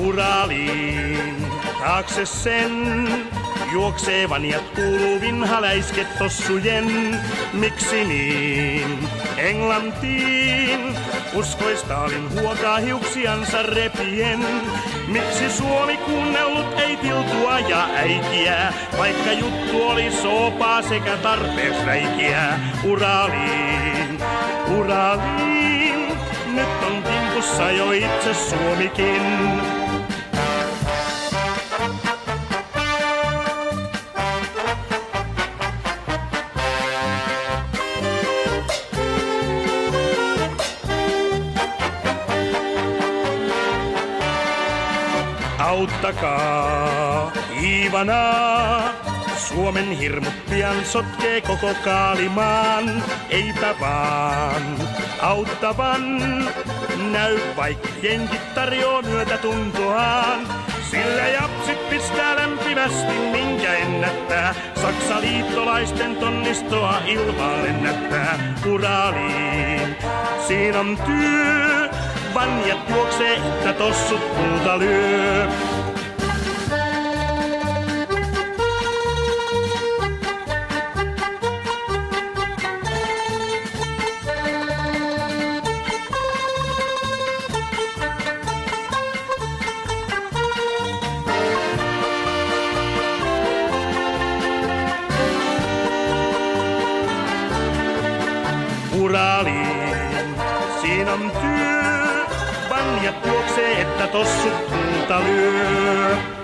Uraliin taakse sen juoksee vanjat kuuluu vinhaläisket tossujen. Miksi niin? Englantiin uskoi Stalin huokaa hiuksiansa repien. Miksi Suomi kuunnellut ei tiltua ja äikiä, vaikka juttu oli soopaa sekä tarpeeksi räikiä? Uraliin, Uraliin, nyt on kimpussa jo itse Suomikin. Auttakaa Iivanaa, Suomen hirmut pian sotkee koko Kaalimaan. Eipä vaan auttavan näy, vaikka jenkit tarjoaa myötätuntoaan. Sillä japsit pistää lämpimästi, minkä ennättää. Saksa liittolaisten tonnistoa ilmaan lennättää. Uraliin, siinä on työ. Vanjat juoksee, että tossut puuta lyö. Uraliin, siinä on työ. Vanjat juoksee, että tossut puuta lyö.